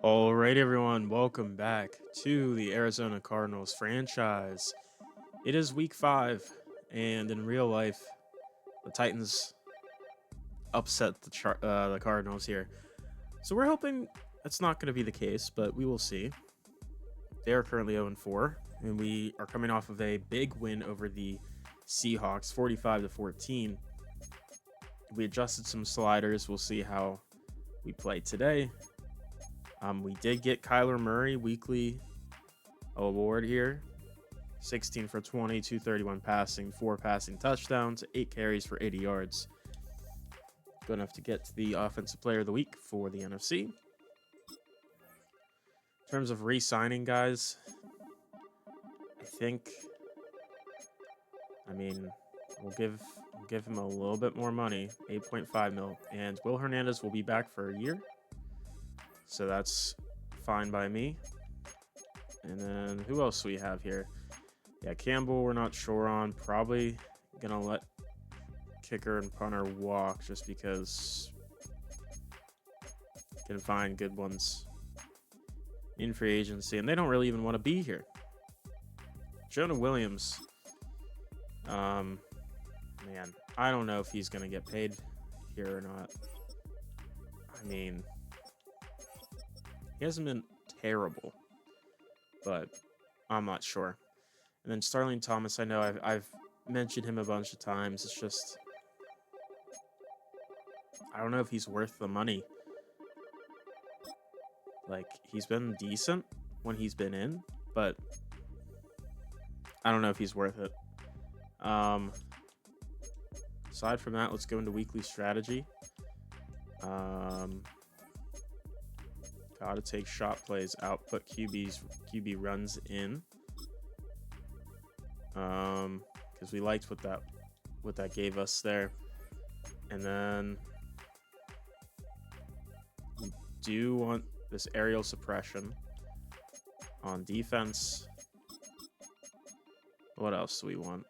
All right, everyone, welcome back to the Arizona Cardinals franchise. It is week 5, and in real life, the Titans upset the Cardinals here. So we're hoping that's not going to be the case, but we will see. They are currently 0-4, and we are coming off of a big win over the Seahawks, 45-14. We adjusted some sliders. We'll see how we play today. We did get Kyler Murray weekly award here. 16 for 20, 231 passing, 4 passing touchdowns, 8 carries for 80 yards. Good enough to get to the Offensive Player of the Week for the NFC. In terms of re-signing guys, we'll give him a little bit more money, 8.5 mil, and Will Hernandez will be back for a year. So that's fine by me. And then who else do we have here? Yeah, Campbell, we're not sure on. Probably gonna let kicker and punter walk just because can find good ones in free agency, and they don't really even want to be here. Jonah Williams, man, I don't know if he's gonna get paid here or not. I mean, he hasn't been terrible, but I'm not sure. And then Starling Thomas, I know I've mentioned him a bunch of times. It's just, I don't know if he's worth the money. Like, he's been decent when he's been in, but I don't know if he's worth it. Aside from that, let's go into weekly strategy. Gotta take shot plays out, put QB runs in. Because we liked what that gave us there. And then we do want this aerial suppression on defense. What else do we want?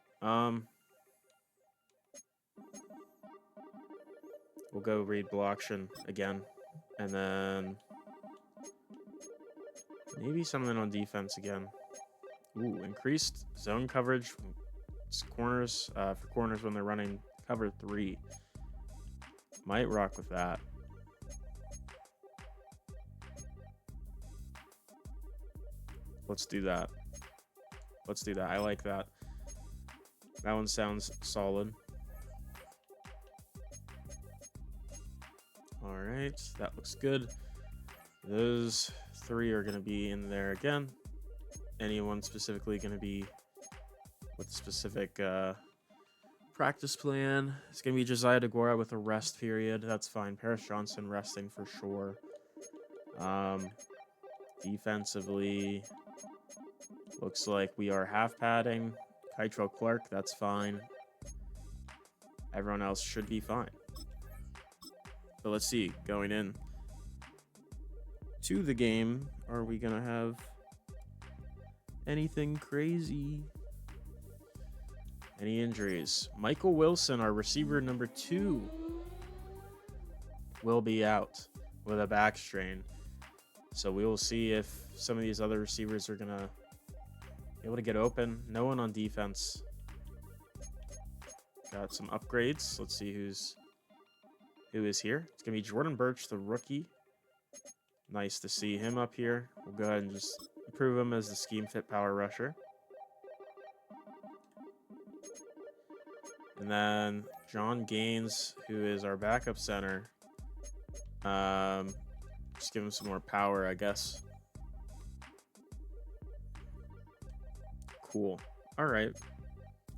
We'll go read blocktion again, and then maybe something on defense again. Ooh, increased zone coverage corners for corners when they're running cover 3. Might rock with that. Let's do that. I like that. That one sounds solid. All right, that looks good. Those 3 are going to be in there again. Anyone specifically going to be with a specific practice plan? It's going to be Josiah DeGuara with a rest period. That's fine. Paris Johnson resting for sure. Defensively, looks like we are half padding. Kytrell Clark, that's fine. Everyone else should be fine. But let's see, going in to the game, are we going to have anything crazy? Any injuries? Michael Wilson, our receiver number 2, will be out with a back strain. So we will see if some of these other receivers are going to be able to get open. No one on defense. Got some upgrades. Let's see who is here. It's going to be Jordan Birch, the rookie. Nice to see him up here. We'll go ahead and just improve him as the scheme fit power rusher. And then John Gaines, who is our backup center. Just give him some more power, I guess. Cool. All right.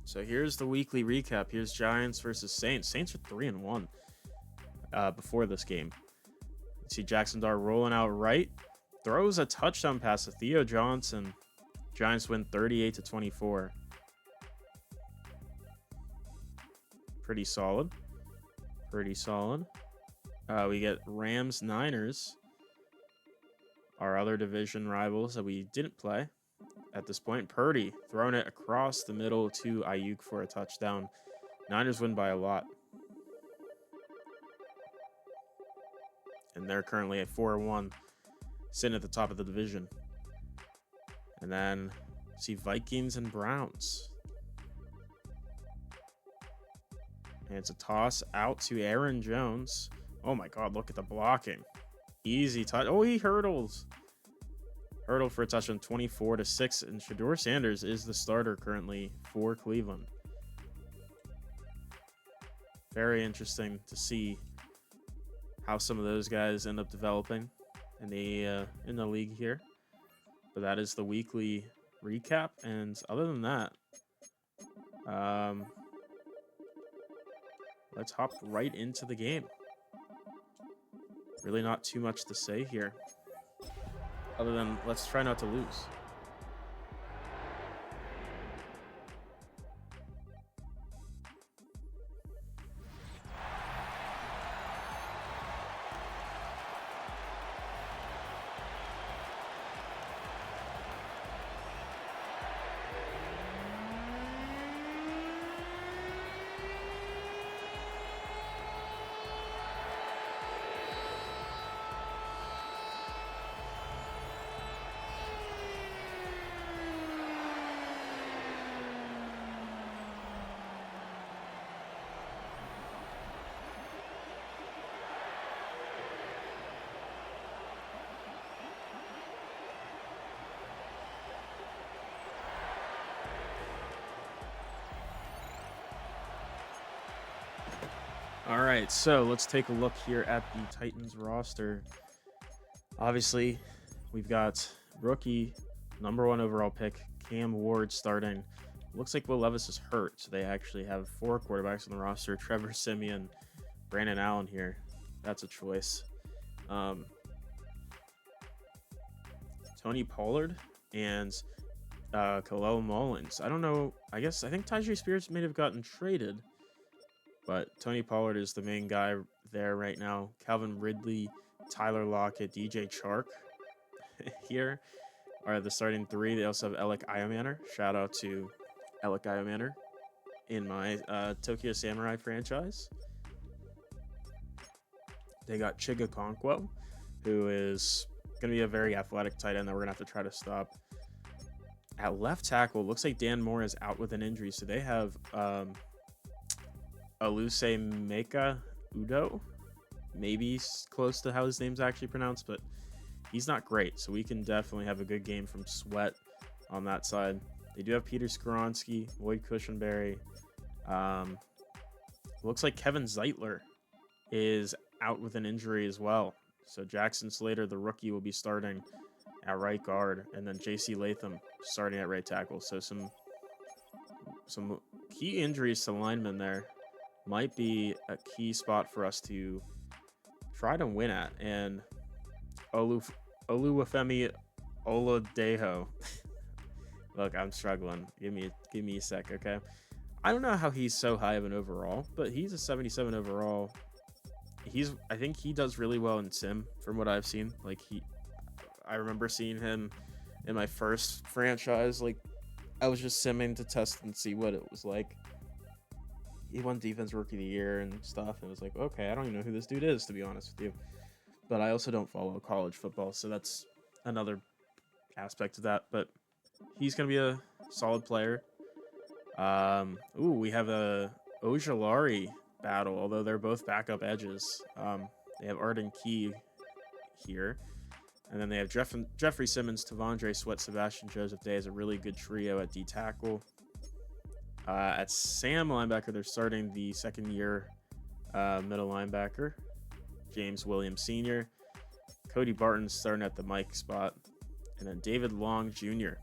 So here's the weekly recap. Here's Giants versus Saints. Saints are 3-1 before this game. You see Jackson Dart rolling out right. Throws a touchdown pass to Theo Johnson. Giants win 38-24. Pretty solid. We get Rams Niners, our other division rivals that we didn't play at this point. Purdy throwing it across the middle to Ayuk for a touchdown. Niners win by a lot. And they're currently at 4-1. sitting at the top of the division. And then see Vikings and Browns. And it's a toss out to Aaron Jones. Oh my God, look at the blocking. Easy touch. Oh, he hurdles. Hurdle for a touchdown, 24-6. And Shedeur Sanders is the starter currently for Cleveland. Very interesting to see how some of those guys end up developing in the league here. But that is the weekly recap. And other than that, let's hop right into the game. Really not too much to say here, other than let's try not to lose. All right, so let's take a look here at the Titans roster. Obviously, we've got rookie, #1 overall pick, Cam Ward starting. Looks like Will Levis is hurt, so they actually have 4 quarterbacks on the roster. Trevor Siemian, Brandon Allen here. That's a choice. Tony Pollard and Khalil Mullins. I don't know. I think Tyjae Spears may have gotten traded, but Tony Pollard is the main guy there right now. Calvin Ridley, Tyler Lockett, DJ Chark here are the starting 3. They also have Alec Iomanner. Shout out to Alec Iomanner in my Tokyo Samurai franchise. They got Chiga Okonkwo, who is going to be a very athletic tight end that we're going to have to try to stop. At left tackle, looks like Dan Moore is out with an injury, so they have Aluse Meka Udo, maybe close to how his name's actually pronounced, but he's not great, so we can definitely have a good game from Sweat on that side. They do have Peter Skoronski, Lloyd Cushenberry. Looks like Kevin Zeitler is out with an injury as well, so Jackson Slater, the rookie, will be starting at right guard, and then J.C. Latham starting at right tackle. So some key injuries to linemen there. Might be a key spot for us to try to win at. And Oluwafemi Oladejo. Look, I'm struggling. Give me a sec, okay? I don't know how he's so high of an overall, but he's a 77 overall. I think he does really well in sim from what I've seen. I remember seeing him in my first franchise. Like, I was just simming to test and see what it was like. He won Defense Rookie of the Year and stuff, and it was like, okay, I don't even know who this dude is, to be honest with you. But I also don't follow college football, so that's another aspect of that. But he's going to be a solid player. We have a Ojulari battle, although they're both backup edges. They have Arden Key here. And then they have Jeffrey Simmons, Tavondre Sweat, Sebastian Joseph Day is a really good trio at D tackle. At Sam linebacker, they're starting the second-year middle linebacker, James Williams Sr. Cody Barton starting at the Mike spot. And then David Long Jr.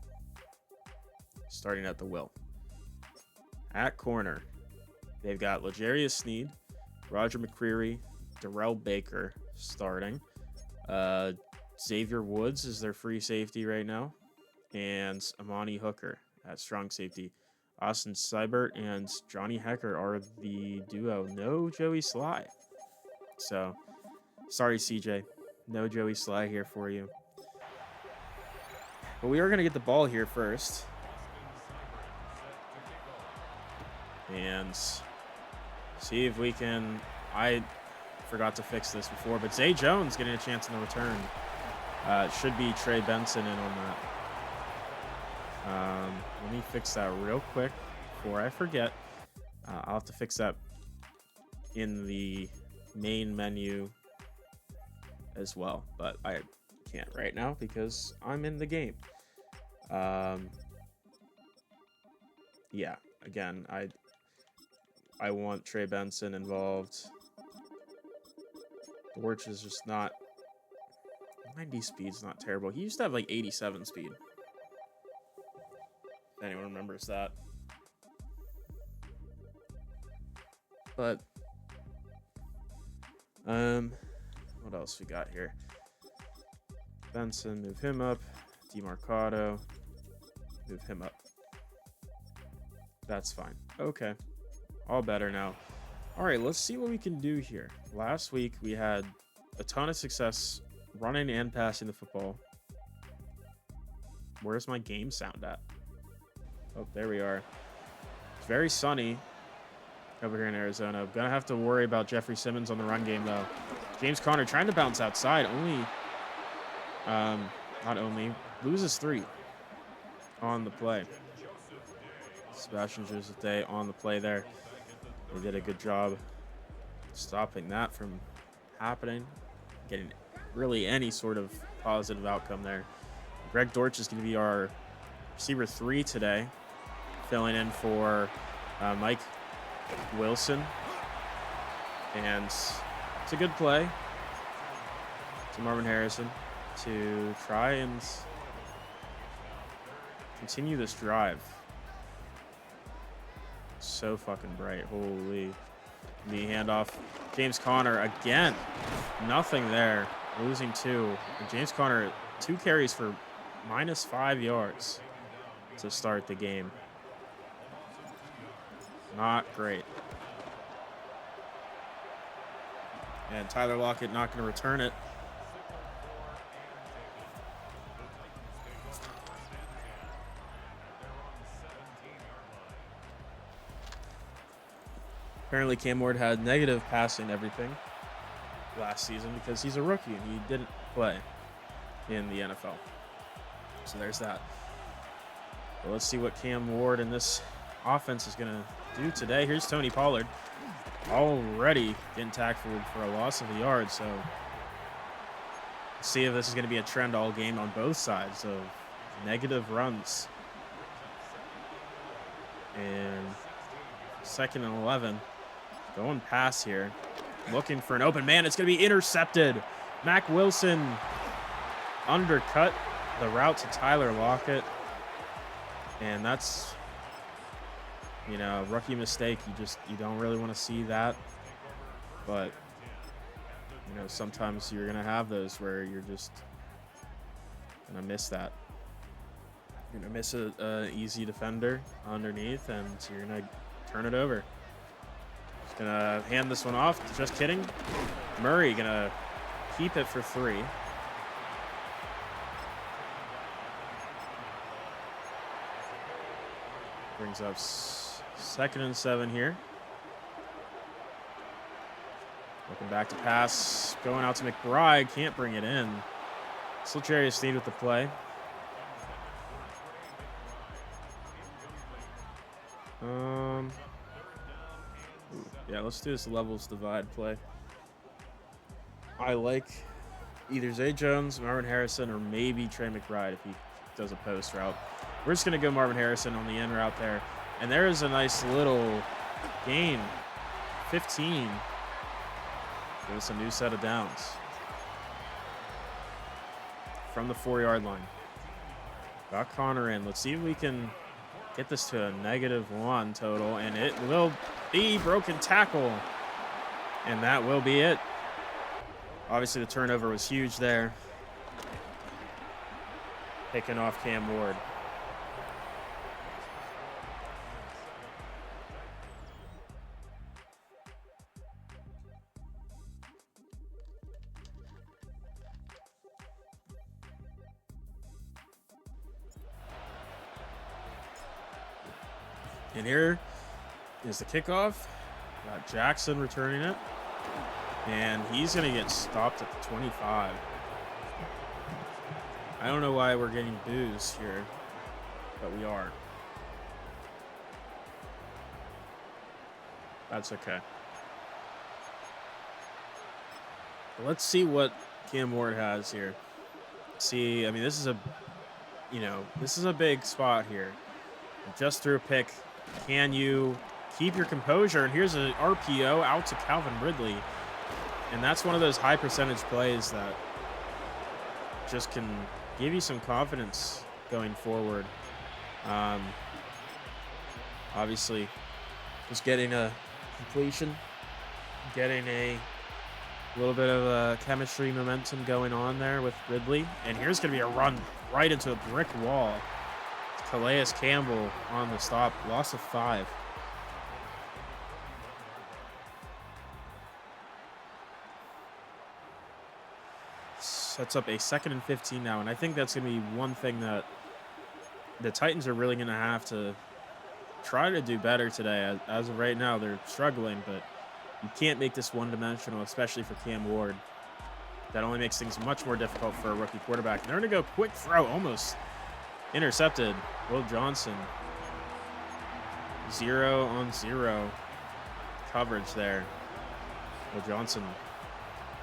starting at the Will. At corner, they've got L'Jarius Sneed, Roger McCreary, Darrell Baker starting. Xavier Woods is their free safety right now. And Amani Hooker at strong safety. Austin Seibert and Johnny Hecker are the duo. No Joey Sly. So, sorry, CJ. No Joey Sly here for you. But we are going to get the ball here first. And see if we can... I forgot to fix this before, but Zay Jones getting a chance in the return. It should be Trey Benson in on that. Let me fix that real quick before I forget. I'll have to fix that in the main menu as well, but I can't right now because I'm in the game. Yeah, again, I want Trey Benson involved. Dortch is just not 90 speed's not terrible. He used to have like 87 speed. If anyone remembers that. But what else we got here? Benson, move him up. DeMarcado, move him up. That's fine. Okay. All better now. All right, let's see what we can do here. Last week, we had a ton of success running and passing the football. Where's my game sound at? Oh, there we are. It's very sunny over here in Arizona. I'm going to have to worry about Jeffrey Simmons on the run game, though. James Conner trying to bounce outside. Loses 3 on the play. Sebastian Joseph Day on the play there. They did a good job stopping that from happening, getting really any sort of positive outcome there. Greg Dortch is going to be our receiver 3 today, filling in for Mike Wilson. And it's a good play to Marvin Harrison to try and continue this drive. So fucking bright. Holy. The handoff. James Conner again. Nothing there. Losing 2. And James Conner, 2 carries for -5 yards to start the game. Not great. And Tyler Lockett not going to return it. Apparently Cam Ward had negative passing everything last season because he's a rookie and he didn't play in the NFL. So there's that. Well, let's see what Cam Ward and this offense is going to do today. Here's Tony Pollard already getting tackled for a loss of a yard. So let's see if this is going to be a trend all game on both sides of negative runs. And 2nd and 11. Going pass here. Looking for an open man. It's going to be intercepted. Mac Wilson undercut the route to Tyler Lockett. And that's, you know, a rookie mistake. You don't really want to see that. But, you know, sometimes you're going to have those where you're just going to miss that. You're going to miss an easy defender underneath, and you're going to turn it over. Just going to hand this one off. Just kidding. Murray going to keep it for 3. Brings up 2nd and 7 here. Looking back to pass. Going out to McBride. Can't bring it in. Still Jarius Sneed with the play. Yeah, let's do this levels divide play. I like either Zay Jones, Marvin Harrison, or maybe Trey McBride if he does a post route. We're just going to go Marvin Harrison on the in route there. And there is a nice little gain. 15. Give us a new set of downs. From the 4-yard line. Got Connor in. Let's see if we can get this to a -1 total. And it will be broken tackle. And that will be it. Obviously, the turnover was huge there. Picking off Cam Ward. And here is the kickoff. Got Jackson returning it. And he's going to get stopped at the 25. I don't know why we're getting boos here, but we are. That's okay. Let's see what Cam Ward has here. See, I mean, this is a big spot here. Just threw a pick. Can you keep your composure? And here's an RPO out to Calvin Ridley. And that's one of those high percentage plays that just can give you some confidence going forward. Obviously, just getting a completion, getting a little bit of chemistry momentum going on there with Ridley. And here's going to be a run right into a brick wall. Calais Campbell on the stop. Loss of 5. Sets up a 2nd and 15 now. And I think that's going to be one thing that the Titans are really going to have to try to do better today. As of right now, they're struggling, but you can't make this one-dimensional, especially for Cam Ward. That only makes things much more difficult for a rookie quarterback. And they're going to go quick throw, almost intercepted. Will Johnson, 0-on-0 coverage there. Will Johnson,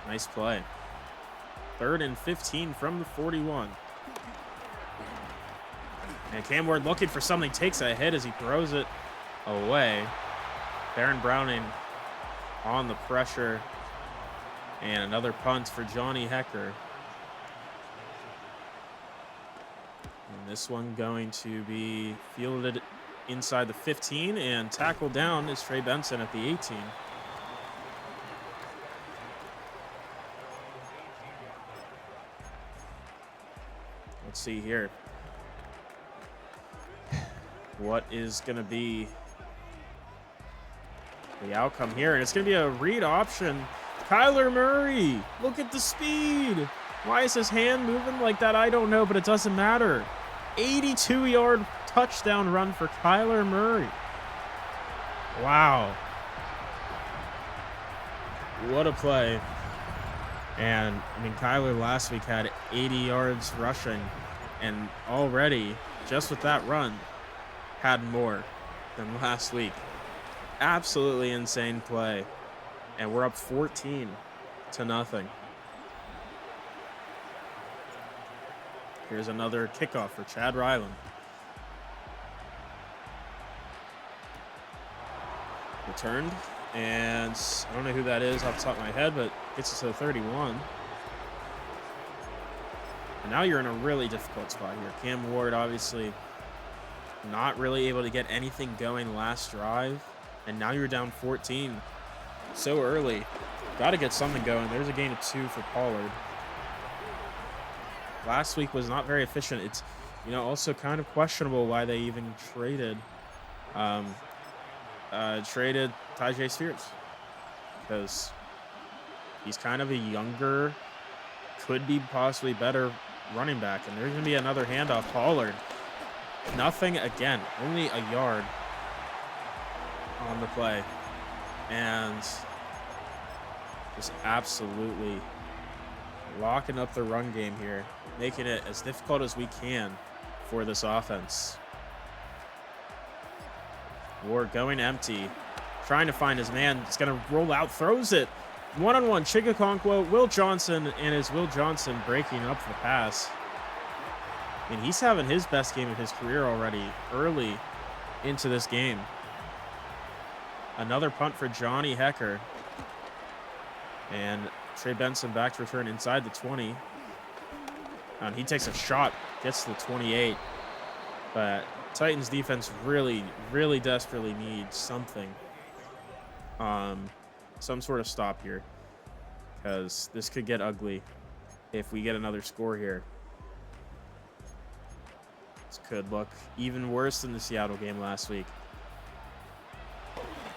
nice play. 3rd and 15 from the 41. And Cam Ward looking for something, takes a hit as he throws it away. Baron Browning on the pressure. And another punt for Johnny Hecker. And this one going to be fielded inside the 15, and tackled down is Trey Benson at the 18. Let's see here. What is going to be the outcome here? And it's going to be a read option. Kyler Murray, look at the speed. Why is his hand moving like that? I don't know, but it doesn't matter. 82-yard touchdown run for Kyler Murray. Wow. What a play. And, I mean, Kyler last week had 80 yards rushing, and already, just with that run, had more than last week. Absolutely insane play. And we're up 14-0. Here's another kickoff for Chad Ryland. Returned. And I don't know who that is off the top of my head, but gets us to the 31. And now you're in a really difficult spot here. Cam Ward obviously not really able to get anything going last drive. And now you're down 14 so early. Got to get something going. There's a gain of 2 for Pollard. Last week was not very efficient. It's, also kind of questionable why they even traded Tyjae Spears, because he's kind of a younger, could be possibly better running back. And there's going to be another handoff. Pollard, nothing again, only a yard on the play, and just absolutely locking up the run game here, making it as difficult as we can for this offense. Ward going empty, trying to find his man. It's going to roll out, throws it. One-on-one, Chigakonkwo, Will Johnson, and is Will Johnson breaking up the pass. I mean, he's having his best game of his career already early into this game. Another punt for Johnny Hecker. And Trey Benson back to return inside the 20. And he takes a shot, gets to the 28. But Titans defense really, really desperately needs something. Some sort of stop here, because this could get ugly if we get another score here. This could look even worse than the Seattle game last week.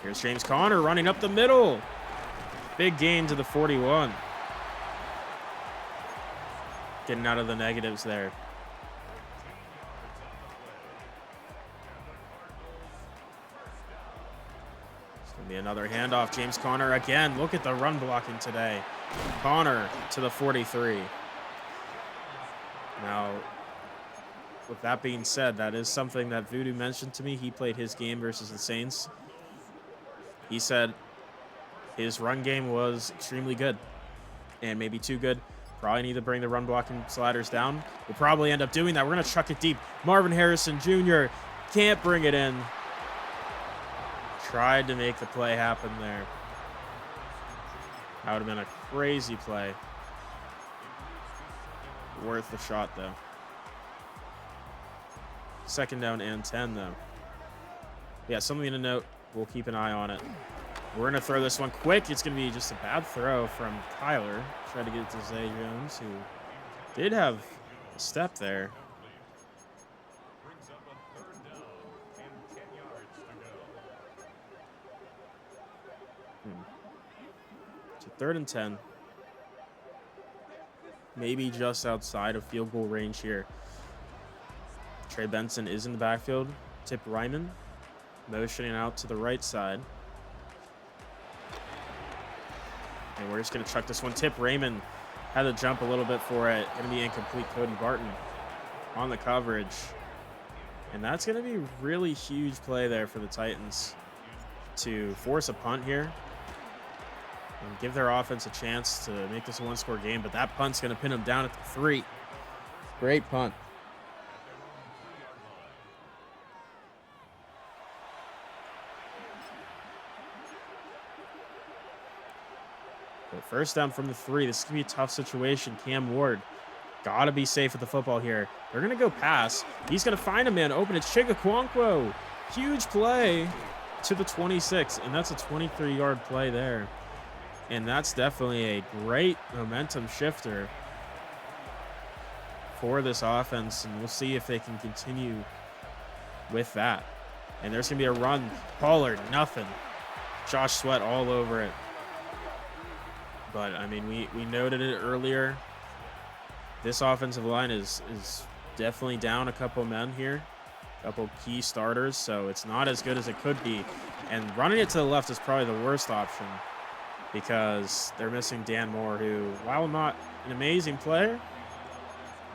Here's James Conner running up the middle. Big gain to the 41. Getting out of the negatives there. It's going to be another handoff. James Conner again. Look at the run blocking today. Conner to the 43. Now, with that being said, that is something that Voodoo mentioned to me. He played his game versus the Saints. He said his run game was extremely good and maybe too good. Probably need to bring the run blocking sliders down. We'll probably end up doing that. We're going to chuck it deep. Marvin Harrison Jr. can't bring it in. Tried to make the play happen there. That would have been a crazy play. Worth the shot, though. Second down and 10, though. Yeah, something to note. We'll keep an eye on it. We're going to throw this one quick. It's going to be just a bad throw from Kyler. Tried to get it to Zay Jones, who did have a step there. So 3rd and 10. Maybe just outside of field goal range here. Trey Benson is in the backfield. Tip Ryman motioning out to the right side. And we're just going to chuck this one. Tip Raymond had to jump a little bit for it. Going to be incomplete. Cody Barton on the coverage. And that's going to be a really huge play there for the Titans to force a punt here and give their offense a chance to make this a one-score game. But that punt's going to pin them down at the 3. Great punt. But first down from the 3. This is going to be a tough situation. Cam Ward got to be safe with the football here. They're going to go pass. He's going to find a man open. It's Chigakwonkwo. Huge play to the 26, and that's a 23-yard play there. And that's definitely a great momentum shifter for this offense, and we'll see if they can continue with that. And there's going to be a run. Pollard, nothing. Josh Sweat all over it. But, I mean, we noted it earlier. This offensive line is definitely down a couple men here, a couple key starters, so it's not as good as it could be. And running it to the left is probably the worst option because they're missing Dan Moore, who, while not an amazing player,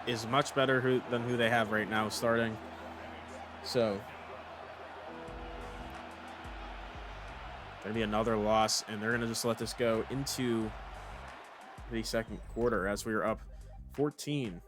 is much better than who they have right now starting. So, going to be another loss, and they're going to just let this go into the second quarter as we are up 14-0.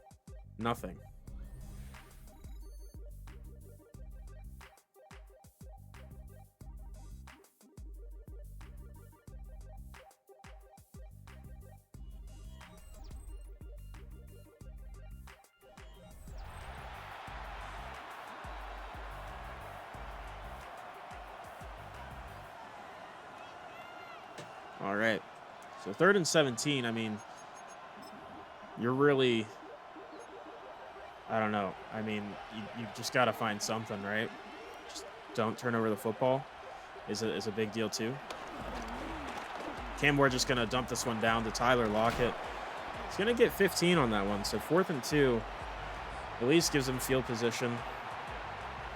All right. So 3rd and 17, I mean, you're really, I don't know. I mean, you just got to find something, right? Just don't turn over the football is a big deal too. Cam Ward just going to dump this one down to Tyler Lockett. He's going to get 15 on that one. So 4th and 2 at least gives him field position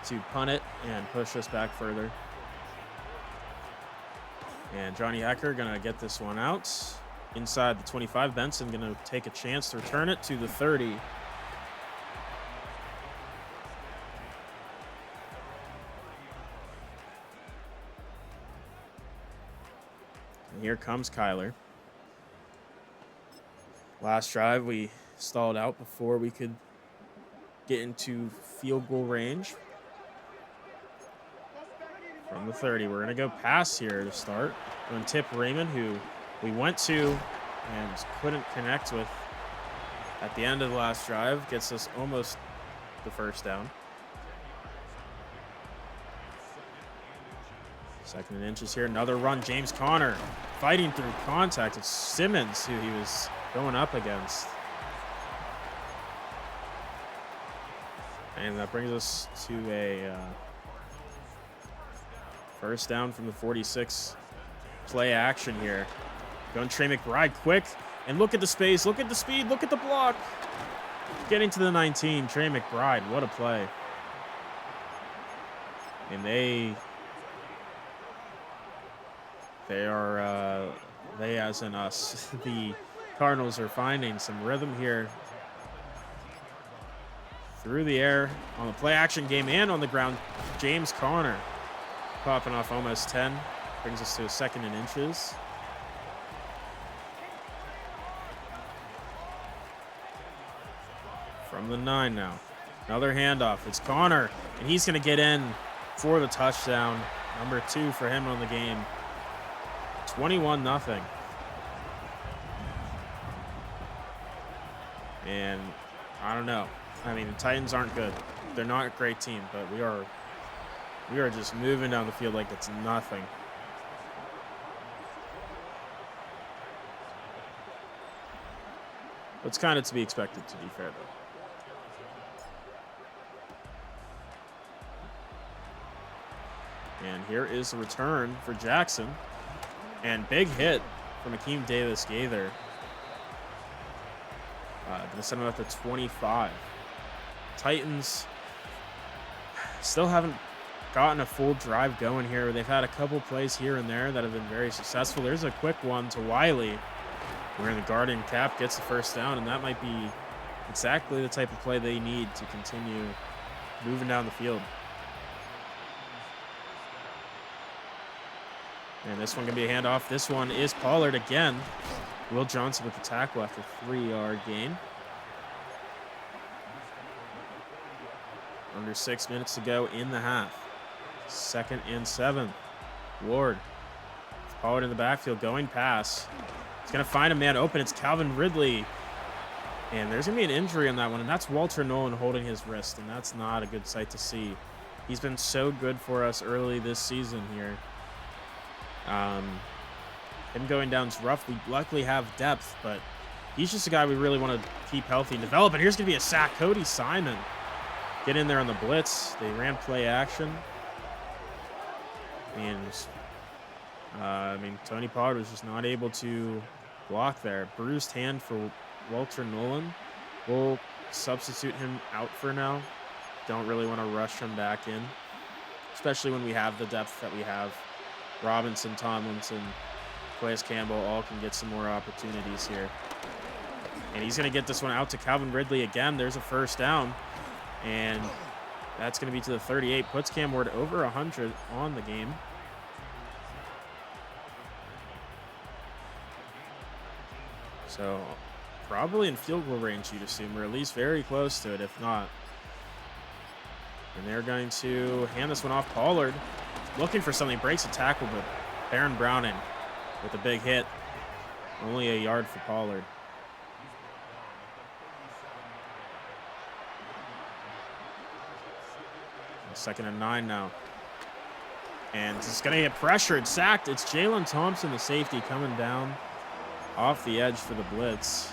to punt it and push us back further. And Johnny Hecker going to get this one out inside the 25. Benson going to take a chance to return it to the 30. And here comes Kyler. Last drive, we stalled out before we could get into field goal range. From the 30, we're going to go pass here to start. Going to Tip Raymond, who we went to and couldn't connect with at the end of the last drive. Gets us almost the first down. 2nd and inches here. Another run. James Conner fighting through contact. It's Simmons who he was going up against. And that brings us to a first down from the 46. Play action here. Going Trey McBride quick. And look at the space. Look at the speed. Look at the block. Getting to the 19. Trey McBride. What a play. And they as in us, the Cardinals are finding some rhythm here through the air on the play action game and on the ground. James Conner popping off almost 10. Brings us to a 2nd and inches. From the 9 now. Another handoff. It's Conner, and he's going to get in for the touchdown. Number 2 for him on the game. 21-0. And I don't know. I mean, the Titans aren't good. They're not a great team, but we are just moving down the field like it's nothing. It's kind of to be expected, to be fair, though. And here is the return for Jackson. And big hit from Akeem Davis-Gaither. Going to send him up to 25. Titans still haven't gotten a full drive going here. They've had a couple plays here and there that have been very successful. There's a quick one to Wiley, where the guardian cap gets the first down, and that might be exactly the type of play they need to continue moving down the field. And this one going to be a handoff. This one is Pollard again. Will Johnson with the tackle after 3-yard gain. Under 6 minutes to go in the half. 2nd and 7. Ward. Pollard in the backfield going pass. He's going to find a man open. It's Calvin Ridley. And there's going to be an injury on that one, and that's Walter Nolan holding his wrist, and that's not a good sight to see. He's been so good for us early this season here. Him going down is rough. We luckily have depth, but he's just a guy we really want to keep healthy and develop. And here's going to be a sack. Cody Simon get in there on the blitz. They ran play action. And, I mean, Tony Pollard was just not able to block there. Bruised hand for Walter Nolan. We'll substitute him out for now. Don't really want to rush him back in, especially when we have the depth that we have. Robinson, Tomlinson, Quez Campbell all can get some more opportunities here. And he's going to get this one out to Calvin Ridley again. There's a first down. And that's going to be to the 38. Puts Cam Ward over 100 on the game. So probably in field goal range, you'd assume, or at least very close to it, if not. And they're going to hand this one off. Pollard looking for something, breaks a tackle, but Baron Browning with a big hit. Only a yard for Pollard. And 2nd and 9 now. And it's going to get pressured, sacked. It's Jalen Thompson, the safety, coming down off the edge for the blitz.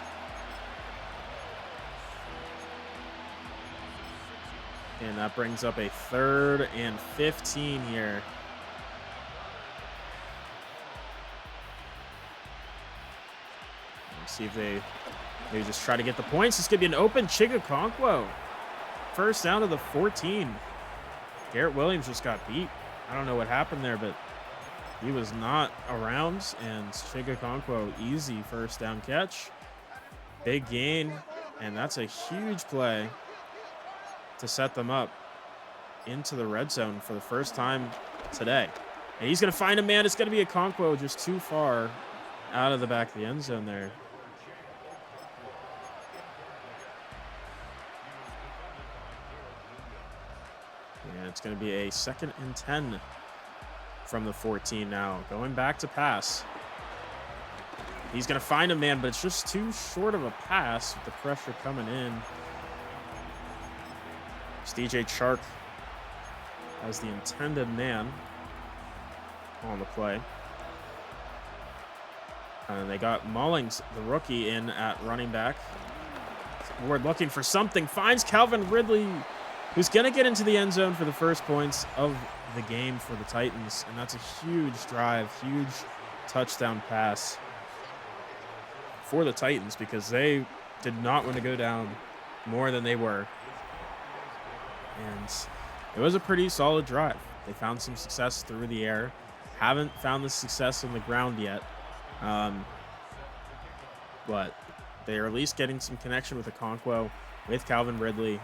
And that brings up a 3rd and 15 here. Let's see if they maybe just try to get the points. This could be an open Chigakonkwo. First down to the 14. Garrett Williams just got beat. I don't know what happened there, but he was not around. And Chigakonkwo, easy first down catch. Big gain. And that's a huge play to set them up into the red zone for the first time today. And he's going to find a man. It's going to be a Okonkwo just too far out of the back of the end zone there. And it's going to be a 2nd and 10 from the 14 now. Going back to pass. He's going to find a man, but it's just too short of a pass with the pressure coming in. It's DJ Chark as the intended man on the play. And they got Mullings, the rookie, in at running back. Ward looking for something, finds Calvin Ridley, who's going to get into the end zone for the first points of the game for the Titans. And that's a huge drive, huge touchdown pass for the Titans, because they did not want to go down more than they were. And it was a pretty solid drive. They found some success through the air. Haven't found the success on the ground yet. But they are at least getting some connection with Okonkwo, with Calvin Ridley.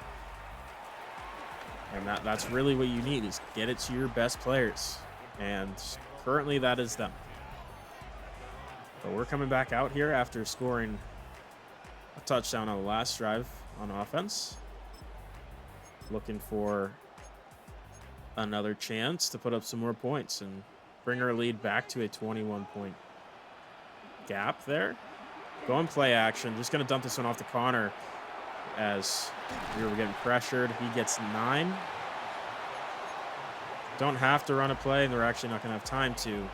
And that's really what you need, is get it to your best players. And currently that is them. But we're coming back out here after scoring a touchdown on the last drive on offense. Looking for another chance to put up some more points and bring our lead back to a 21-point gap there. Going play action. Just going to dump this one off to Connor as we were getting pressured. He gets 9. Don't have to run a play, and they're actually not going to have time to.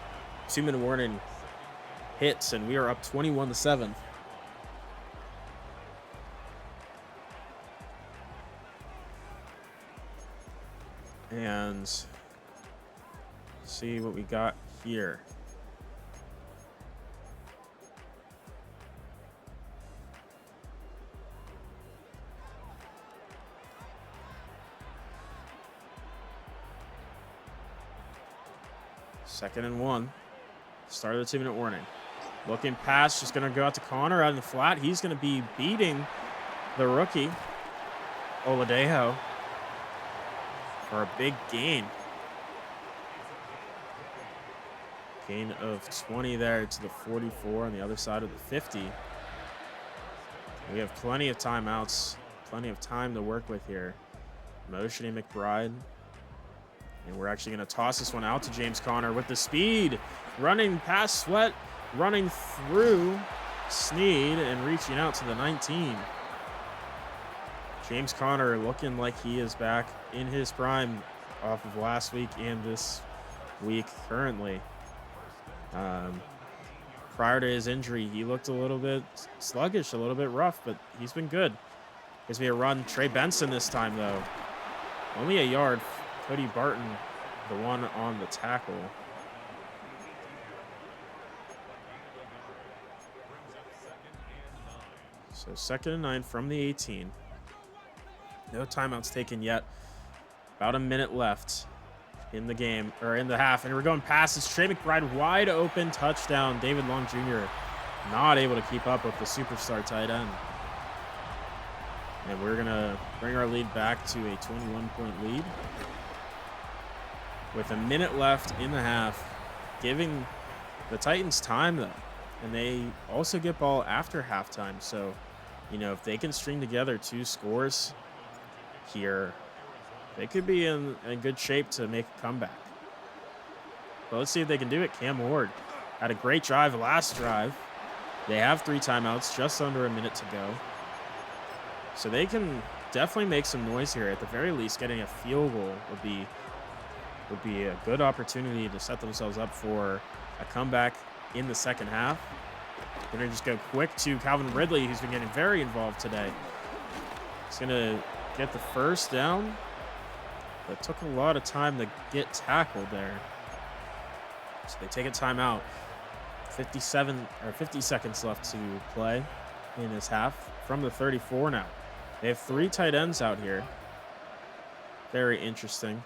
2-minute warning hits, and we are up 21-7. And see what we got here. Second and 1. Start of the 2-minute warning. Looking pass, just going to go out to Connor out in the flat. He's going to be beating the rookie, Oladejo, for a big gain. Gain of 20 there to the 44 on the other side of the 50. We have plenty of timeouts, plenty of time to work with here. Motioning McBride. And we're actually going to toss this one out to James Conner with the speed. Running past Sweat, running through Sneed and reaching out to the 19. James Conner looking like he is back in his prime off of last week and this week currently. Prior to his injury, he looked a little bit sluggish, a little bit rough, but he's been good. Gives me a run. Trey Benson this time, though. Only a yard. Cody Barton, the one on the tackle. So 2nd and 9 from the 18. No timeouts taken yet. About a minute left in the game, or in the half. And we're going past. It's Trey McBride wide open. Touchdown. David Long Jr. not able to keep up with the superstar tight end. And we're going to bring our lead back to a 21-point lead. With a minute left in the half, giving the Titans time, though. And they also get ball after halftime. So, you know, if they can string together 2 scores here, they could be in good shape to make a comeback. But let's see if they can do it. Cam Ward had a great drive last drive. They have 3 timeouts, just under a minute to go. So they can definitely make some noise here. At the very least, getting a field goal would be a good opportunity to set themselves up for a comeback in the second half. We're going to just go quick to Calvin Ridley, who's been getting very involved today. He's going to get the first down, but it took a lot of time to get tackled there. So they take a timeout. 50 seconds left to play in this half from the 34 now. They have 3 tight ends out here. Very interesting.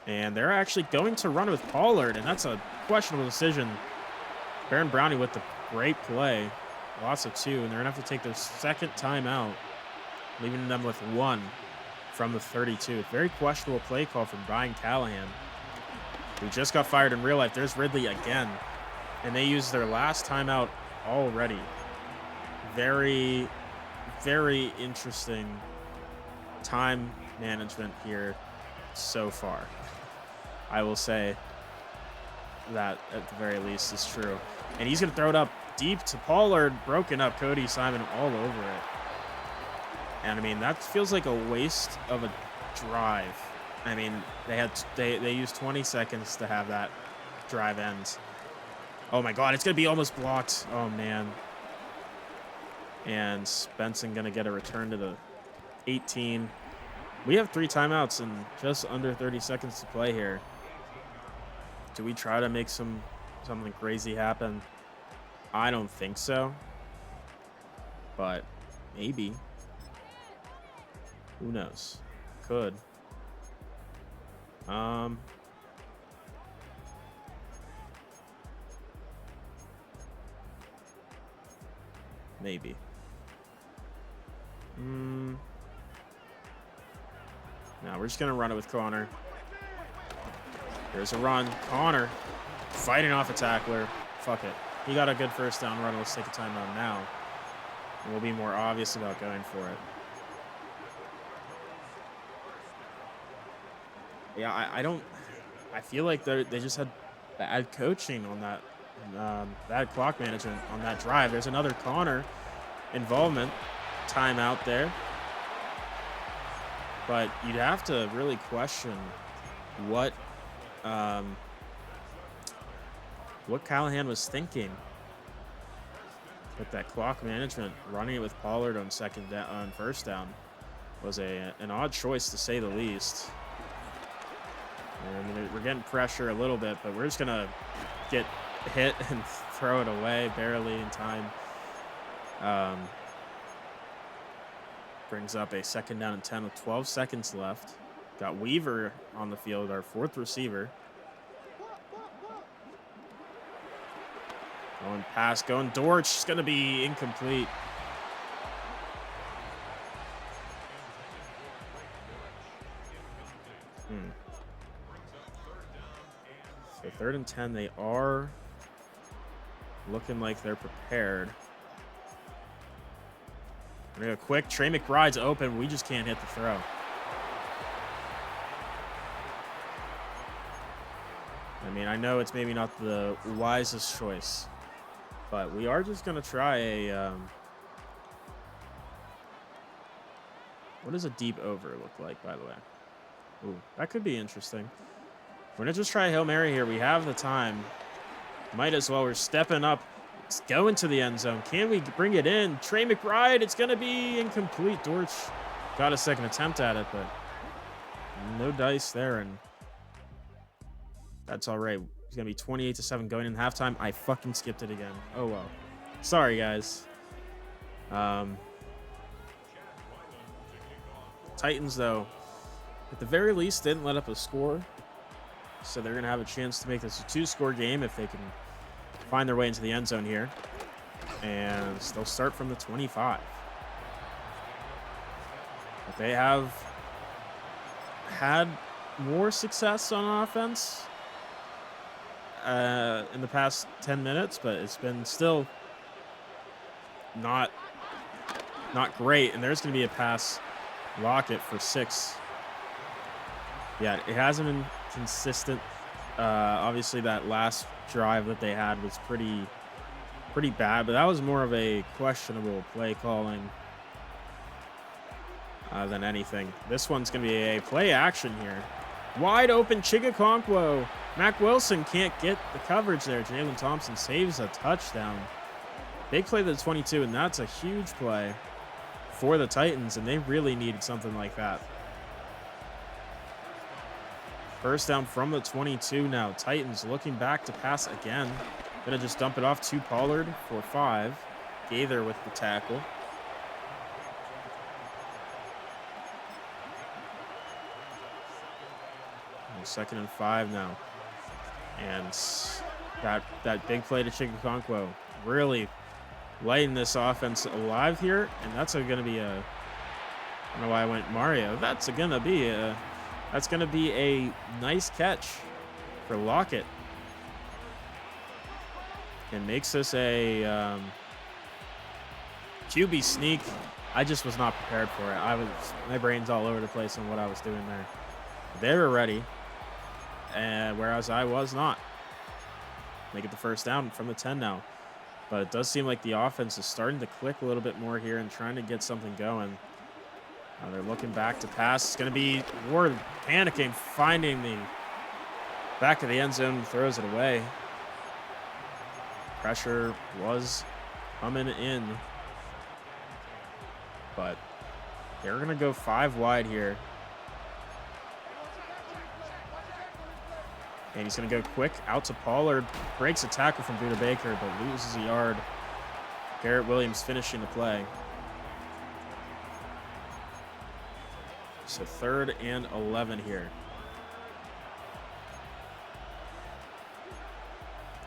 And they're actually going to run with Pollard, and that's a questionable decision. Baron Brownie with the great play. Loss of 2, and they're going to have to take their second timeout, leaving them with 1 from the 32. Very questionable play call from Brian Callahan, who just got fired in real life. There's Ridley again, and they used their last timeout already. Very, very interesting time management here so far. I will say that at the very least is true. And he's going to throw it up deep to Pollard, broken up. Cody Simon all over it. And I mean, that feels like a waste of a drive. I mean, they used 20 seconds to have that drive end. Oh my God, it's going to be almost blocked. Oh man. And Benson going to get a return to the 18. We have 3 timeouts and just under 30 seconds to play here. Do we try to make something crazy happen? I don't think so. But maybe. Who knows? Could. Maybe. Now we're just going to run it with Connor. Here's a run. Connor fighting off a tackler. Fuck it. He got a good first down run. Let's take a timeout now. And we'll be more obvious about going for it. Yeah, I feel like they just had bad coaching on that, bad clock management on that drive. There's another Connor involvement timeout there. But you'd have to really question what Callahan was thinking with that clock management. Running it with Pollard on first down was an odd choice to say the least. And we're getting pressure a little bit, but we're just gonna get hit and throw it away barely in time. Brings up a 2nd down and 10 with 12 seconds left. Got Weaver on the field, our 4th receiver. Going pass, going Dortch. It's going to be incomplete. So 3rd and 10, they are looking like they're prepared. We're going to go quick. Trey McBride's open. We just can't hit the throw. I mean, I know it's maybe not the wisest choice, but we are just going to try a... what does a deep over look like, by the way? Ooh, that could be interesting. We're going to just try a Hail Mary here. We have the time. Might as well. We're stepping up. Let's go into the end zone. Can we bring it in? Trey McBride. It's going to be incomplete. Dortch got a 2nd attempt at it, but no dice there, and that's all right. It's going to be 28-7 going in halftime. I fucking skipped it again. Oh, well. Sorry, guys. Titans, though, at the very least, didn't let up a score. So they're going to have a chance to make this a 2-score game if they can find their way into the end zone here. And they'll start from the 25. But they have had more success on offense in the past 10 minutes, but it's been still not great. And there's going to be a pass. Lockett for 6. Yeah, it hasn't been consistent. Obviously, that last drive that they had was pretty bad, but that was more of a questionable play calling than anything. This one's going to be a play action here. Wide open Chigakonkwo. Mac Wilson can't get the coverage there. Jalen Thompson saves a touchdown. Big play to the 22, and that's a huge play for the Titans, and they really needed something like that. First down from the 22 now. Titans looking back to pass again. Gonna just dump it off to Pollard for 5. Gaither with the tackle. And 2nd and 5 now. And that big play to Chigakonkwo really lighting this offense alive here, and that's going to be a... I don't know why I went Mario. That's going to be a nice catch for Lockett. And makes this a QB sneak. I just was not prepared for it. My brain's all over the place on what I was doing there. They were ready, and whereas I was not. Make it the first down from the 10 now. But it does seem like the offense is starting to click a little bit more here and trying to get something going. They're looking back to pass. It's going to be Ward panicking, finding the back of the end zone, throws it away. Pressure was coming in. But they're going to go 5 wide here. And he's going to go quick out to Pollard. Breaks a tackle from Buda Baker, but loses a yard. Garrett Williams finishing the play. So 3rd and 11 here.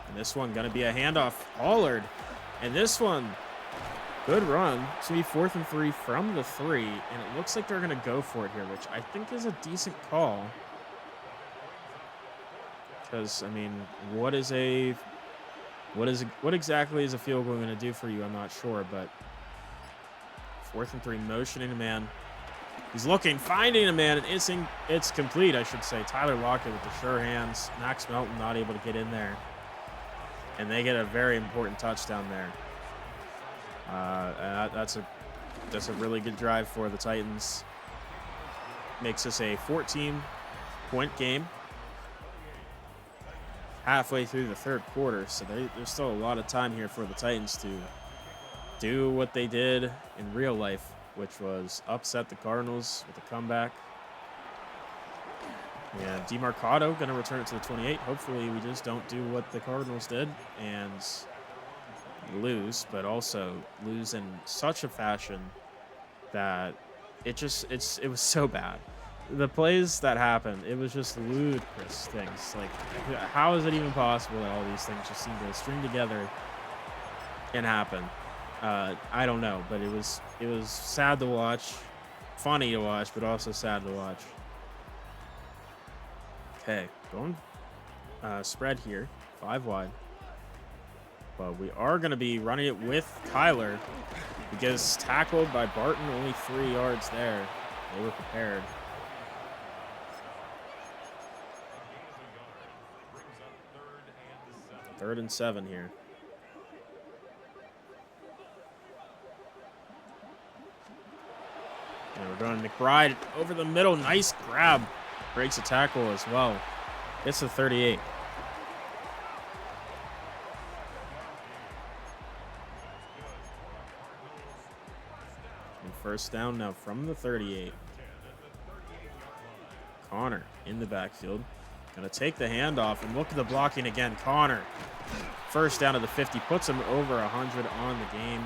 And this one going to be a handoff. Pollard. And this one Good run. It's going to be 4th and 3 from the 3, and it looks like they're going to go for it here, which I think is a decent call. Because, I mean, what exactly is a field goal going to do for you? I'm not sure, but 4th and 3, motioning a man. He's looking, finding a man, and it's complete, I should say. Tyler Lockett with the sure hands. Max Melton not able to get in there. And they get a very important touchdown there. That's a really good drive for the Titans. Makes this a 14-point game. Halfway through the 3rd quarter, so there's still a lot of time here for the Titans to do what they did in real life, which was upset the Cardinals with a comeback. Yeah, DeMarcado going to return it to the 28. Hopefully we just don't do what the Cardinals did and lose, but also lose in such a fashion that it was so bad. The plays that happened, it was just ludicrous things. Like, how is it even possible that all these things just seem to string together and happen? I don't know, but it was sad to watch, funny to watch, but also sad to watch. Okay, going spread here, 5 wide. But we are going to be running it with Kyler. He gets tackled by Barton, only 3 yards there. They were prepared. 3rd and 7 here. And we're going McBride over the middle. Nice grab. Breaks a tackle as well. It's a 38. And first down now from the 38. Connor in the backfield. Gonna take the handoff and look at the blocking again. Connor, first down to the 50, puts him over 100 on the game.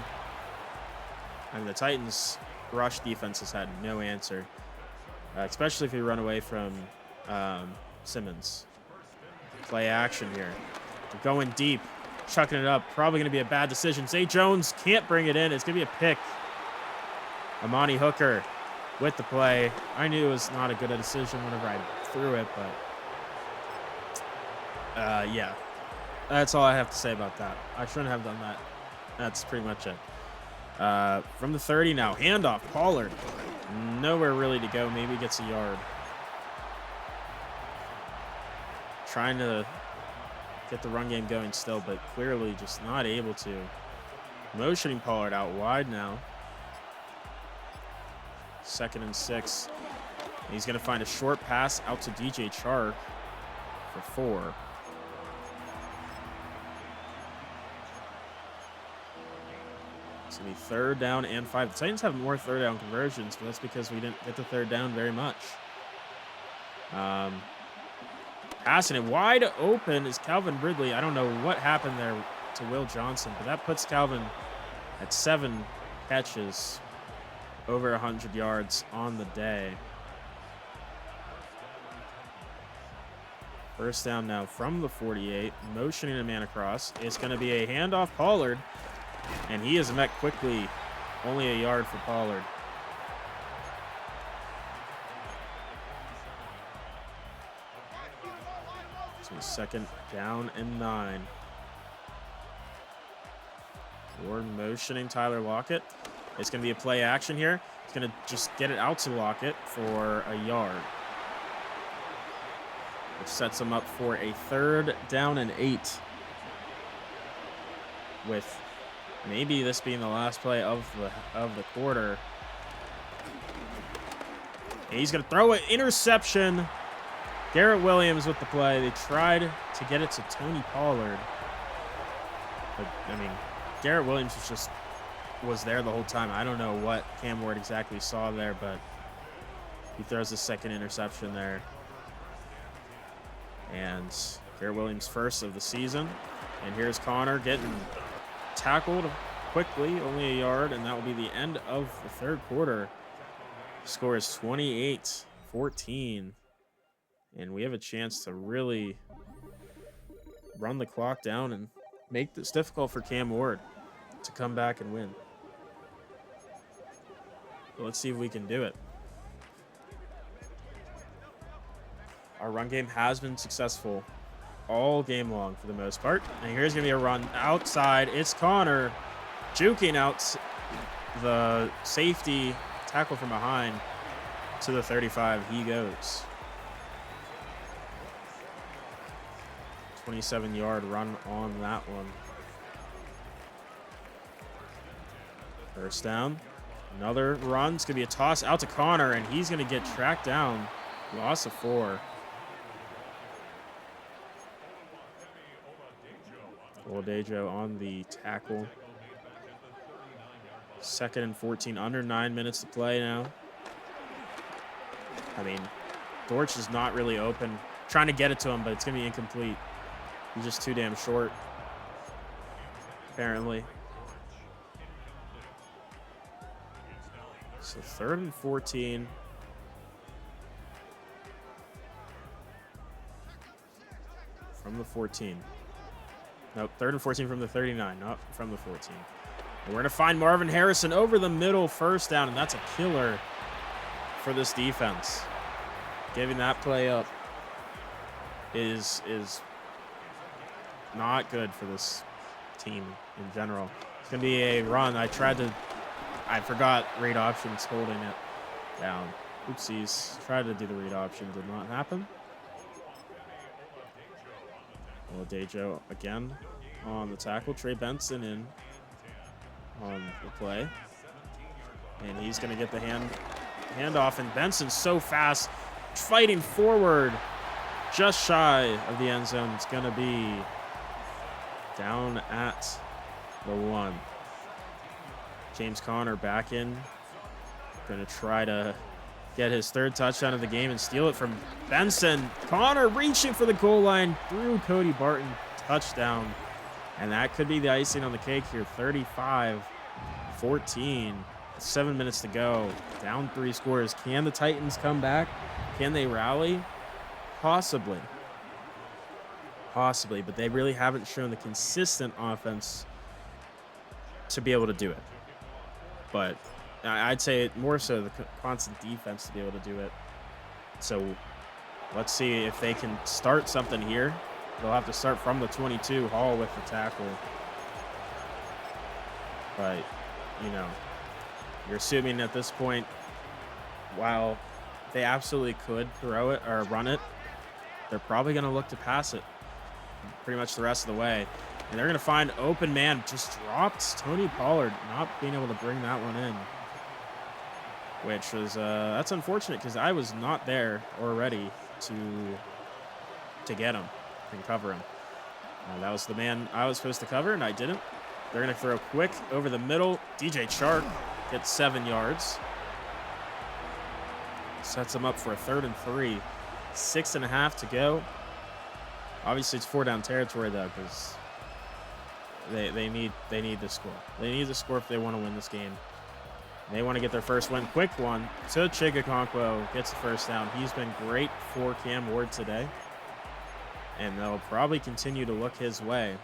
I mean, the Titans' rush defense has had no answer, especially if you run away from Simmons. Play action here. They're going deep, chucking it up. Probably going to be a bad decision. Zay Jones can't bring it in. It's going to be a pick. Amani Hooker with the play. I knew it was not a good decision whenever I threw it, but yeah, that's all I have to say about that. I shouldn't have done that. That's pretty much it. From the 30 now, handoff, Pollard. Nowhere really to go. Maybe gets a yard. Trying to get the run game going still, but clearly just not able to. Motioning Pollard out wide now. 2nd and 6. He's going to find a short pass out to DJ Chark for 4. It's going to be 3rd down and 5. The Titans have more 3rd down conversions, but that's because we didn't get the 3rd down very much. Passing it wide open is Calvin Ridley. I don't know what happened there to Will Johnson, but that puts Calvin at 7 catches, over 100 yards on the day. First down now from the 48. Motioning a man across. It's going to be a handoff, Pollard. And he is met quickly. Only a yard for Pollard. So 2nd down and 9. Ward motioning Tyler Lockett. It's going to be a play action here. He's going to just get it out to Lockett for a yard, which sets him up for a 3rd down and 8. With maybe this being the last play of the quarter. And he's going to throw an interception. Garrett Williams with the play. They tried to get it to Tony Pollard. But, I mean, Garrett Williams was there the whole time. I don't know what Cam Ward exactly saw there, but he throws the 2nd interception there. And Garrett Williams' first of the season. And here's Connor getting tackled quickly, only a yard, and that will be the end of the 3rd quarter. Score is 28-14. And we have a chance to really run the clock down and make this difficult for Cam Ward to come back and win. Let's see if we can do it. Our run game has been successful all game long for the most part. And here's going to be a run outside. It's Connor juking out the safety tackle from behind to the 35. He goes. 27-yard run on that one. First down. Another run. It's going to be a toss out to Connor, and he's going to get tracked down. Loss of 4. Oladejo on the tackle. 2nd and 14, under 9 minutes to play now. I mean, Dortch is not really open. Trying to get it to him, but it's going to be incomplete. He's just too damn short, apparently. So 3rd and 14. From the 14. Nope, 3rd and 14 from the 39, not from the 14. And we're going to find Marvin Harrison over the middle, first down, and that's a killer for this defense. Giving that play up is not good for this team in general. It's going to be a run. I forgot read options holding it down. Oopsies. Tried to do the read option, did not happen. Oladejo again on the tackle. Trey Benson in on the play. And he's going to get the handoff. And Benson's so fast, fighting forward, just shy of the end zone. It's going to be down at the 1. James Conner back in. Going to try to get his 3rd touchdown of the game and steal it from Benson. Connor reaching for the goal line through Cody Barton. Touchdown. And that could be the icing on the cake here. 35-14. 7 minutes to go. Down 3 scores. Can the Titans come back? Can they rally? Possibly. Possibly, but they really haven't shown the consistent offense to be able to do it. But I'd say more so the constant defense to be able to do it. So let's see if they can start something here. They'll have to start from the 22, Hall with the tackle. But, you know, you're assuming at this point, while they absolutely could throw it or run it, they're probably going to look to pass it pretty much the rest of the way. And they're going to find open man. Just dropped Tony Pollard, not being able to bring that one in. Which was, that's unfortunate because I was not there or ready to get him and cover him. That was the man I was supposed to cover, and I didn't. They're going to throw quick over the middle. DJ Chark gets 7 yards. Sets him up for a 3rd and 3. 6.5 to go. Obviously, it's 4-down territory, though, because they need the score. They need the score if they want to win this game. They want to get their first win. Quick one to Chigakonkwo. Gets the first down. He's been great for Cam Ward today. And they'll probably continue to look his way.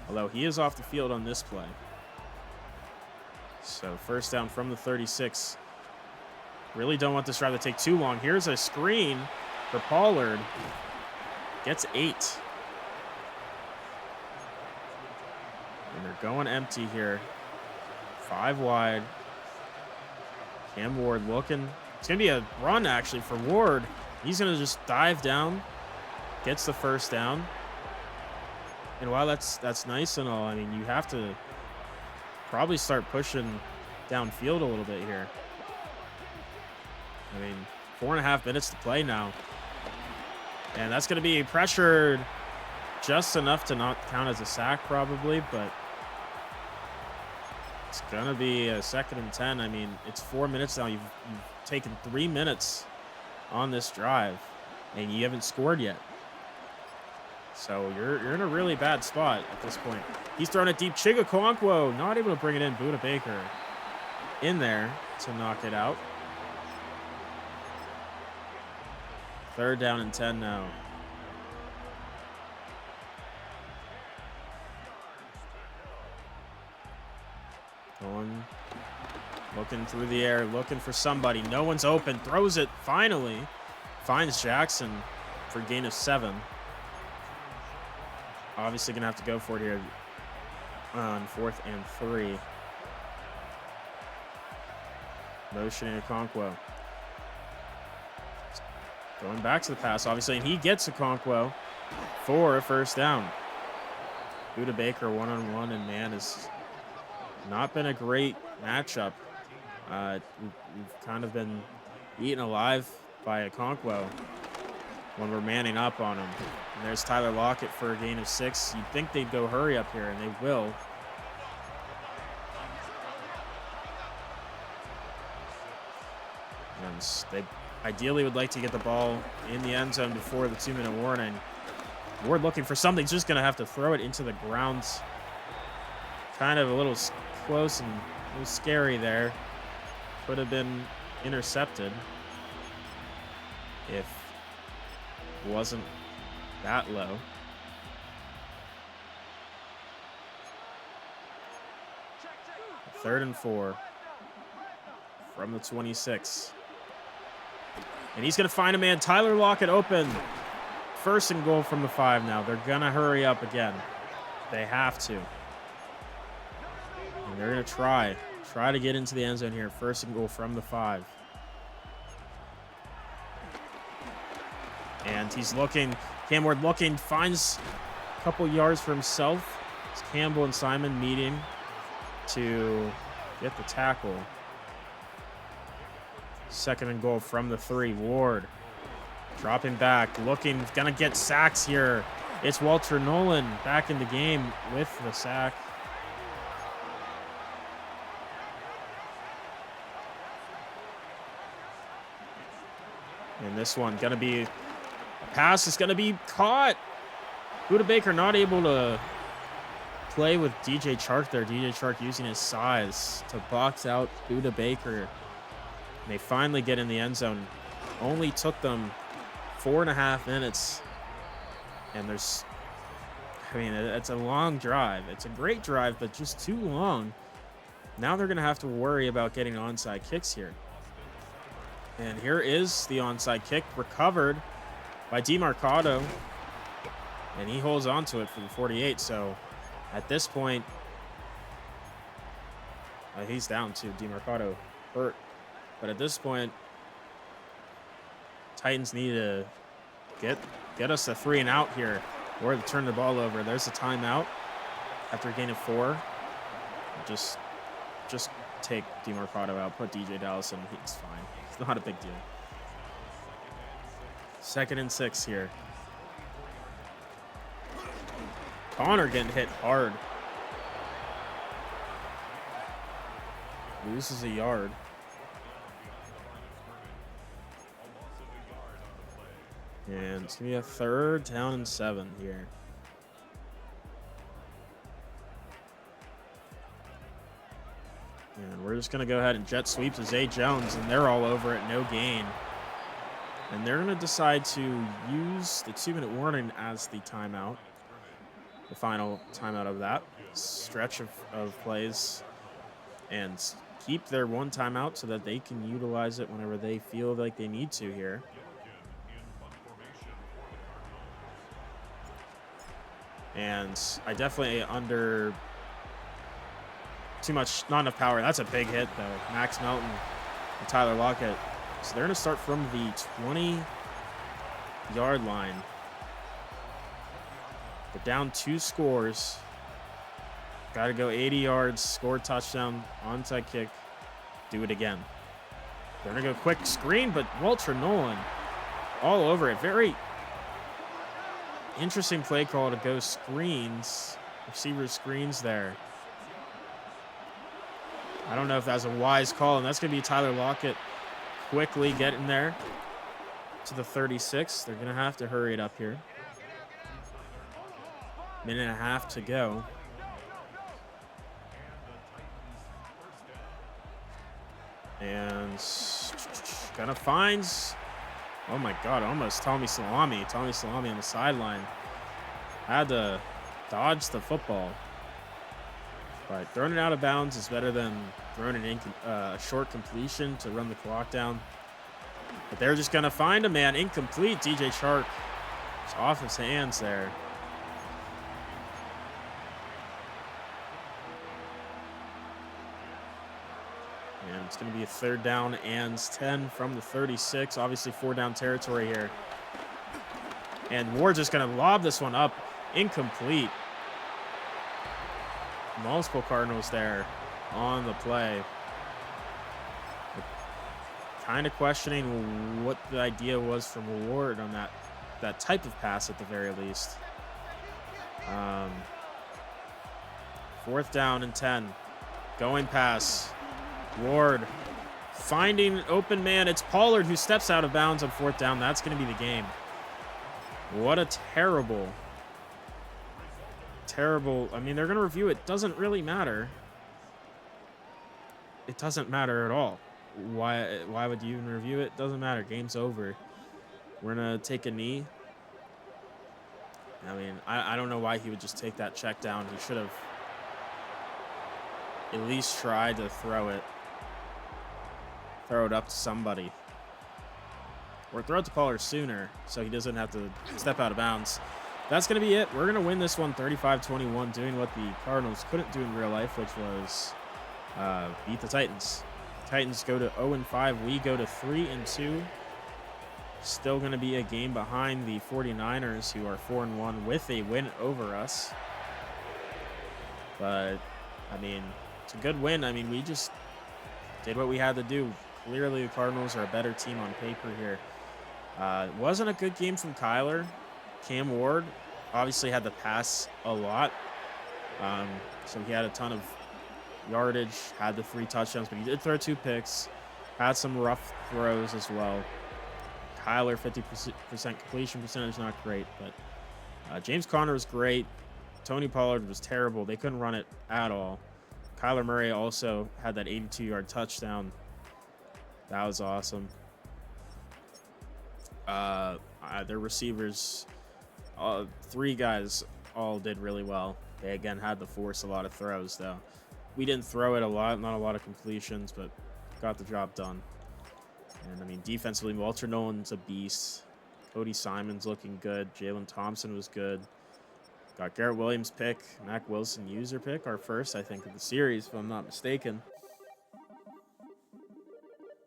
Although he is off the field on this play. So first down from the 36. Really don't want this drive to take too long. Here's a screen for Pollard. Gets 8. And they're going empty here. 5 wide. Cam Ward looking. It's going to be a run, actually, for Ward. He's going to just dive down. Gets the first down. And while that's nice and all, I mean, you have to probably start pushing downfield a little bit here. I mean, 4.5 minutes to play now. And that's going to be pressured just enough to not count as a sack probably, but it's going to be a 2nd and 10. I mean, it's 4 minutes now. You've taken 3 minutes on this drive, and you haven't scored yet. So you're in a really bad spot at this point. He's throwing it deep. Chigakonkwo not able to bring it in. Buda Baker in there to knock it out. 3rd down and 10 now. Looking through the air, looking for somebody. No one's open. Throws it, finally. Finds Jackson for a gain of 7. Obviously going to have to go for it here on 4th and 3. Motioning Okonkwo. Going back to the pass, obviously, and he gets Okonkwo for a first down. Buda Baker one-on-one, and man, has not been a great matchup. We've kind of been eaten alive by Okonkwo when we're manning up on him. And there's Tyler Lockett for a gain of 6. You'd think they'd go hurry up here, and they will. And they ideally would like to get the ball in the end zone before the 2-minute warning. Ward looking for something, just going to have to throw it into the ground. Kind of a little close and a little scary there. Could have been intercepted if it wasn't that low. Third and 4 from the 26. And he's going to find a man. Tyler Lockett open. First and goal from the 5 now. They're going to hurry up again. They have to. And they're going to try to get into the end zone here. First and goal from the 5. And he's looking. Cam Ward looking. Finds a couple yards for himself. It's Campbell and Simon meeting to get the tackle. Second and goal from the 3. Ward dropping back, looking, gonna get sacks here. It's Walter Nolan back in the game with the sack. And this one gonna be a pass is gonna be caught. Buda Baker not able to play with DJ Chark there. DJ Chark using his size to box out Buda Baker. And they finally get in the end zone. Only took them 4.5 minutes. And there's, I mean, it's a long drive. It's a great drive, but just too long. Now they're going to have to worry about getting onside kicks here. And here is the onside kick, recovered by DeMarcado. And he holds on to it for the 48. So at this point, he's down to DeMarcado hurt. But at this point, Titans need to get us a 3 and out here, or to turn the ball over. There's a timeout after a gain of 4. Just take DeMarcado out, put DJ Dallas in. It's fine. It's not a big deal. 2nd and 6 here. Connor getting hit hard. Loses a yard. And it's going to be a 3rd down and 7 here. And we're just going to go ahead and jet sweep to Zay Jones, and they're all over it, no gain. And they're going to decide to use the 2-minute warning as the timeout. The final timeout of that stretch of plays. And keep their 1 timeout so that they can utilize it whenever they feel like they need to here. And I definitely under too much, not enough power. That's a big hit, though. Max Melton and Tyler Lockett. So they're going to start from the 20-yard line. They're down 2 scores. Got to go 80 yards, score touchdown, onside kick, do it again. They're going to go quick screen, but Walter Nolan all over it. Very interesting play call to go screens, receiver screens there. I don't know if that's a wise call, and that's going to be Tyler Lockett quickly getting there to the 36. They're going to have to hurry it up here. 1.5 minutes to go. And gonna finds, oh my God, almost Tommy Salami. Tommy Salami on the sideline. Had to dodge the football. But throwing it out of bounds is better than throwing it in a short completion to run the clock down. But they're just going to find a man. Incomplete. DJ Chark is off his hands there. And it's going to be a 3rd down and 10 from the 36. Obviously 4-down territory here. And Ward's just going to lob this one up. Incomplete. Multiple Cardinals there on the play. Kind of questioning what the idea was from Ward on that type of pass at the very least. 4th down and 10. Going pass. Ward finding an open man. It's Pollard who steps out of bounds on 4th down. That's going to be the game. What a terrible. I mean, they're going to review it. Doesn't really matter. It doesn't matter at all. Why would you even review it? Doesn't matter. Game's over. We're going to take a knee. I mean, I don't know why he would just take that check down. He should have at least tried to throw it up to somebody. Or throw it to Pollard sooner so he doesn't have to step out of bounds. That's going to be it. We're going to win this one 35-21, doing what the Cardinals couldn't do in real life, which was beat the Titans. Titans go to 0-5. We go to 3-2. Still going to be a game behind the 49ers, who are 4-1 with a win over us. But, I mean, it's a good win. I mean, we just did what we had to do. Clearly, the Cardinals are a better team on paper here. It wasn't a good game from Kyler. Cam Ward obviously had to pass a lot. So he had a ton of yardage, had the 3 touchdowns, but he did throw 2 picks, had some rough throws as well. Kyler, 50% completion percentage, not great, but James Conner was great. Tony Pollard was terrible. They couldn't run it at all. Kyler Murray also had that 82-yard touchdown. That was awesome. Their receivers, 3 guys all did really well. They, again, had to force a lot of throws, though. We didn't throw it a lot, not a lot of completions, but got the job done. And, I mean, defensively, Walter Nolan's a beast. Cody Simon's looking good. Jalen Thompson was good. Got Garrett Williams pick, Mac Wilson user pick, our first, I think, of the series, if I'm not mistaken.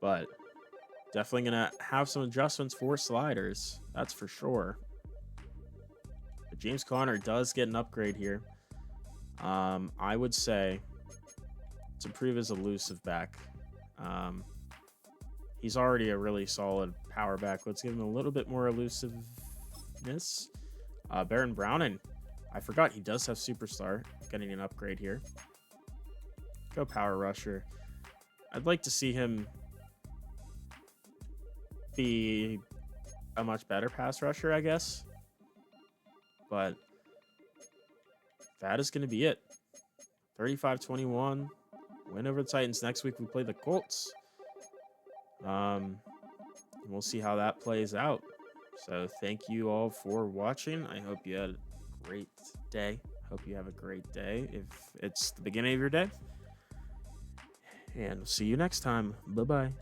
But definitely going to have some adjustments for sliders. That's for sure. But James Conner does get an upgrade here. I would say to improve his elusive back. He's already a really solid power back. Let's give him a little bit more elusiveness. Baron Browning. I forgot he does have superstar. Getting an upgrade here. Go power rusher. I'd like to see him be a much better pass rusher, I guess. But that is going to be it. 35-21. Win over the Titans. Next week we play the Colts. We'll see how that plays out. So thank you all for watching. I hope you had a great day. Hope you have a great day if it's the beginning of your day. And we'll see you next time. Bye-bye.